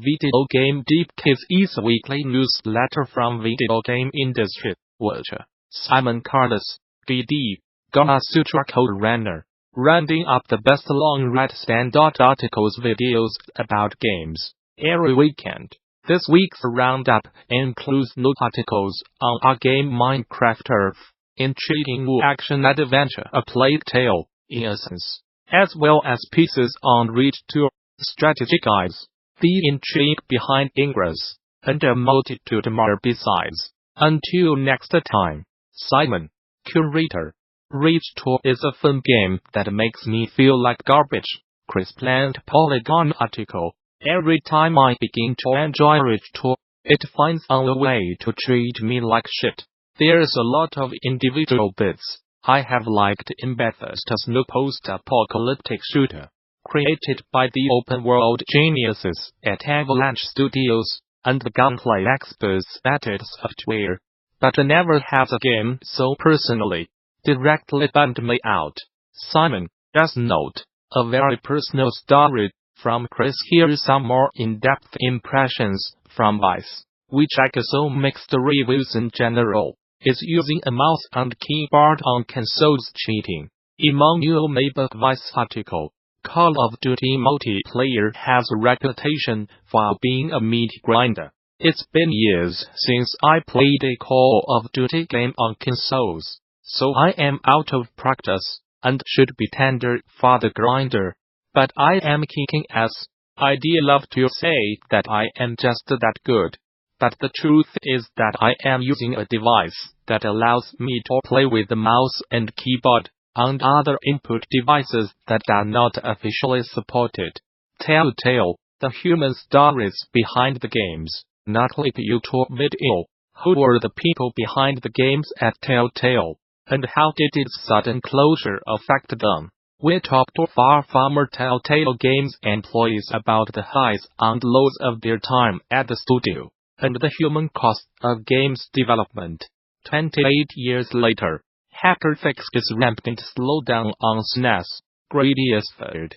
Video Game Deep Kids is a weekly newsletter from video game industry, which Simon Carless, GDC Gamasutra co-runner, rounding up the best long-read standout articles videos about games every weekend. This week's roundup includes new articles on our game Minecraft Earth, intriguing action-adventure A Plague Tale, Innocence, as well as pieces on Reach 2, strategy guides, the intrigue behind Ingress, and a multitude more besides. Until next time, Simon, curator. Reach 2 is a fun game that makes me feel like garbage. Chris Plante Polygon article. Every time I begin to enjoy Reach 2, it finds on a way to treat me like shit. There's a lot of individual bits I have liked in Bethesda's new post-apocalyptic shooter, created by the open-world geniuses at Avalanche Studios, and the gunplay experts at id Software. But I never had a game so personally directly bummed me out. Simon, just note, a very personal story from Chris. Here's some more in-depth impressions from Vice, which I get so mixed reviews in general. Is using a mouse and keyboard on consoles cheating? Emanuel Maiberg Vice article. Call of Duty multiplayer has a reputation for being a meat grinder. It's been years since I played a Call of Duty game on consoles, so I am out of practice, and should be tender for the grinder. But I am kicking ass. I'd love to say that I am just that good. But the truth is that I am using a device that allows me to play with the mouse and keyboard and other input devices that are not officially supported. Telltale, the human stories behind the games. Noclip YouTube video. Who were the people behind the games at Telltale, and how did its sudden closure affect them? We talked to former Telltale Games employees about the highs and lows of their time at the studio, and the human cost of games development. 28 years later, hacker fixed its rampant slowdown on SNES. Gradius III,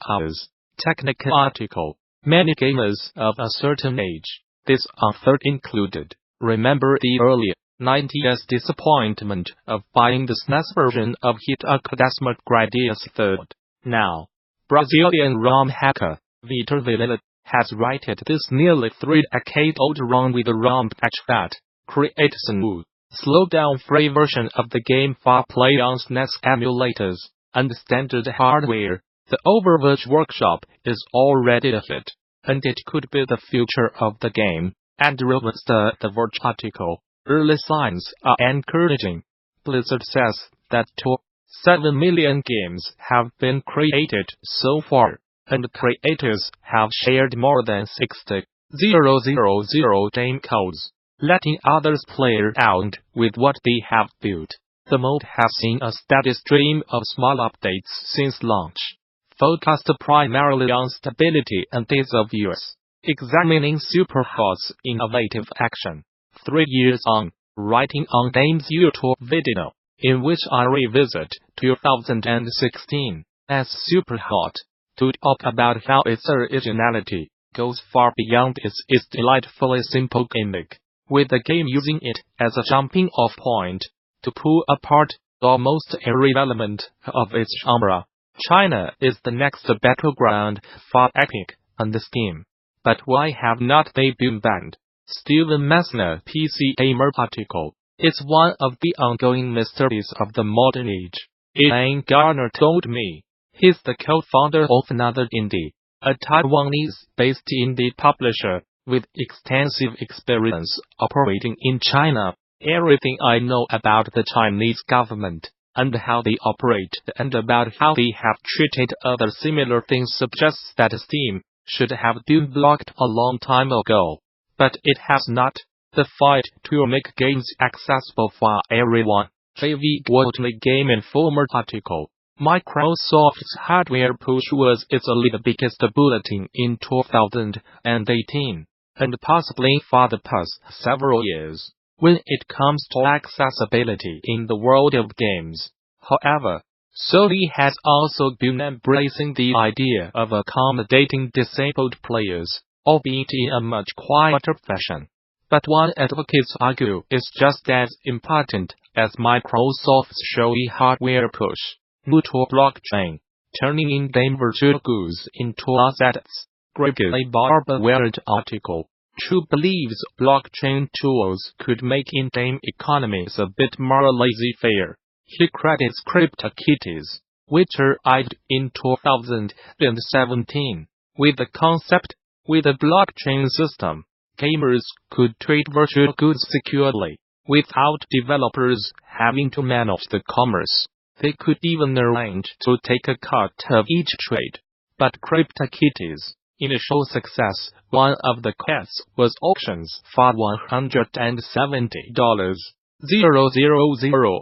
Ars Technica article. Many gamers of a certain age, this author included, remember the early 90s disappointment of buying the SNES version of hit academic Gradius III. Now, Brazilian ROM hacker, Vitor Vilela, has righted this nearly 3-decade-old wrong with a ROM patch that creates a new, slowdown-free version of the game for play on SNES emulators and standard hardware. The Overwatch workshop is already a hit, and it could be the future of the game, and reveals the Verge article. Early signs are encouraging. Blizzard says that 7 million games have been created so far, and creators have shared more than 60,000 game codes, letting others play around with what they have built. The mode has seen a steady stream of small updates since launch, focused primarily on stability and ease of use, examining Superhot's innovative action. 3 years on, writing on game's YouTube video, in which I revisit 2016 as Superhot, to talk about how its originality goes far beyond its delightfully simple gimmick, with the game using it as a jumping-off point to pull apart almost every element of its genre. China is the next battleground for Epic and Steam. But why have not they been banned? Steven Messner PC Gamer article. It's one of the ongoing mysteries of the modern age. Iain Garner told me. He's the co-founder of Another Indie, a Taiwanese-based indie publisher with extensive experience operating in China. Everything I know about the Chinese government and how they operate and about how they have treated other similar things suggests that Steam should have been blocked a long time ago. But it has not. The fight to make games accessible for everyone. Javy Gwaltney Game Informer article. Microsoft's hardware push was its biggest bulletin in 2018, and possibly for the past several years, when it comes to accessibility in the world of games. However, Sony has also been embracing the idea of accommodating disabled players, albeit in a much quieter fashion. But one advocates argue it's just as important as Microsoft's showy hardware push to blockchain, turning in-game virtual goods into assets. Gregory Barber wrote article. True believes blockchain tools could make in-game economies a bit more laissez-faire. He credits CryptoKitties, which arrived in 2017, with the concept, with a blockchain system, gamers could trade virtual goods securely, without developers having to manage the commerce. They could even arrange to take a cut of each trade. But CryptoKitties' initial success, one of the quests was auctions for $170,000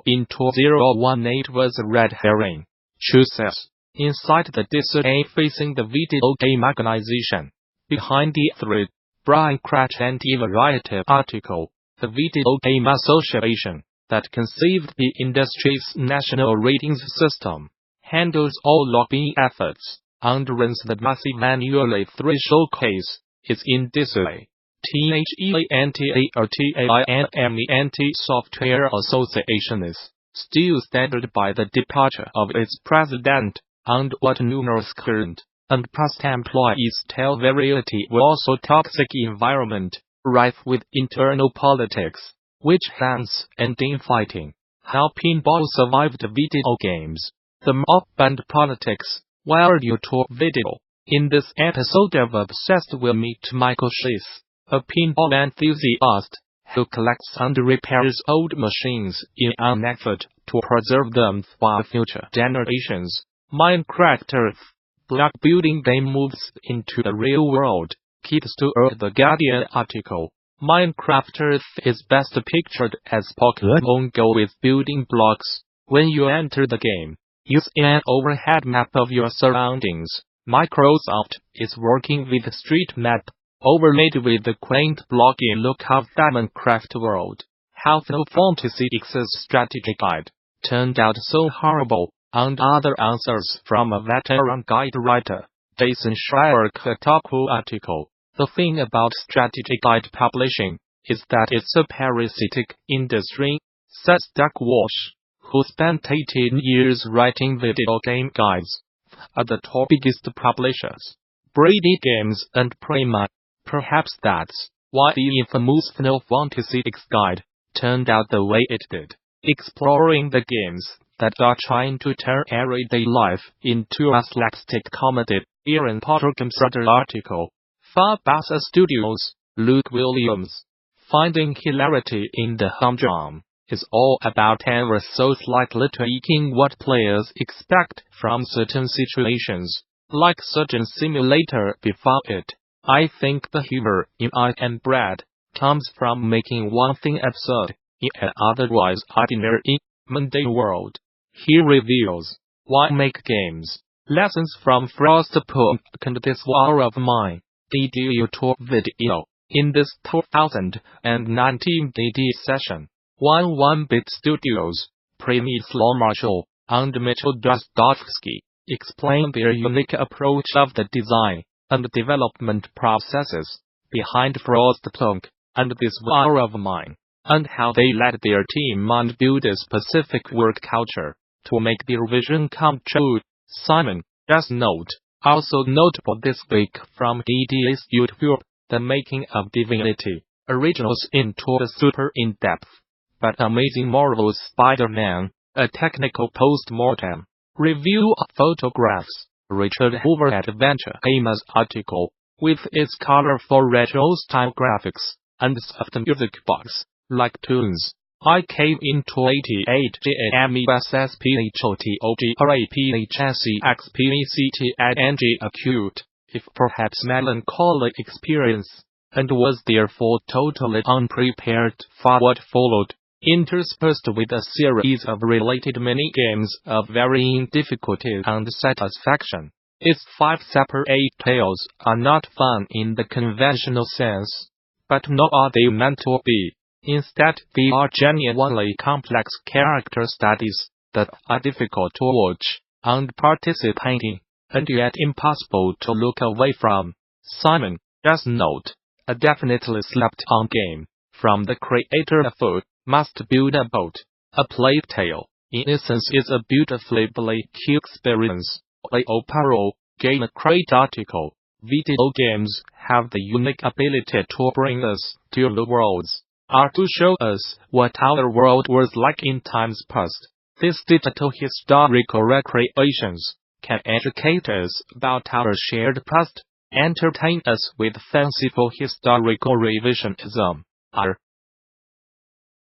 in 2018 was a red herring. Chu says, inside the Disarray Facing the video game organization. Behind the thread, Brian Cratch and the Variety article, the Video Game Association, that conceived the industry's national ratings system, handles all lobbying efforts, and runs the massive annually 3 showcase, is in Disarray. THEANTARTAINMENT Software Association is still staggered by the departure of its president, and what numerous current and past employees tell Variety was also toxic environment, rife with internal politics, witch hunts and infighting. How Pinball Survived video games, the mob and politics, wild YouTube video. In this episode of Obsessed we'll meet Michael Schiess, a pinball enthusiast who collects and repairs old machines in an effort to preserve them for future generations. Minecraft Earth, block building game moves into the real world. Keeps to Earth. The Guardian article. Minecraft Earth is best pictured as Pokemon Go with building blocks. When you enter the game, use an overhead map of your surroundings. Microsoft is working with Street Map, overlaid with the quaint blocky look of the Minecraft world. How Final Fantasy X's strategy guide turned out so horrible, and other answers from a veteran guide writer, Jason Schreier. Kotaku article. The thing about strategy guide publishing is that it's a parasitic industry, says Doug Walsh, who spent 18 years writing video game guides at the two biggest publishers, Brady Games and Prima. Perhaps that's why the infamous Final Fantasy X guide turned out the way it did, exploring the games that are trying to turn everyday life into a slapstick comedy. Iain Garner article. For Bossa Studios, Luke Williams. Finding hilarity in the humdrum is all about ever so slightly tweaking what players expect from certain situations, like Surgeon Simulator before it. I think the humor in I Am Bread comes from making one thing absurd in an otherwise ordinary, mundane world. He reveals why make games. Lessons from Frostpunk and This War of Mine. DD YouTube video. In this 2019 DD session, 11-bit Studios, Przemyslaw Marszal, and Michal Drozdowski explain their unique approach of the design and development processes behind Frostpunk and This War of Mine, and how they led their team and build a specific work culture to make their vision come true. Simon, just note, also notable this week from DD's YouTube, the making of Divinity Originals into the super in-depth but amazing Marvel's Spider-Man, a technical post-mortem review of photographs. Richard Hoover at Adventure Games article, with its colorful retro-style graphics and soft music box like tunes. I came into 88 GAMESSPHOTOGRAPHSEXPECT acute, if perhaps melancholy experience, and was therefore totally unprepared for what followed, interspersed with a series of related mini-games of varying difficulty and satisfaction. Its 5 separate tales are not fun in the conventional sense, but nor are they meant to be. Instead, they are genuinely complex character studies that are difficult to watch and participate in, and yet impossible to look away from. Simon, Just note, a definitely slept-on game from the creator of Must Build a Boat, a Plague Tale. Innocence is a beautifully Bleak Experience. Oparo, Game Critical. Video games have the unique ability to bring us to the worlds, or to show us what our world was like in times past. These digital historical recreations can educate us about our shared past, entertain us with fanciful historical revisionism, or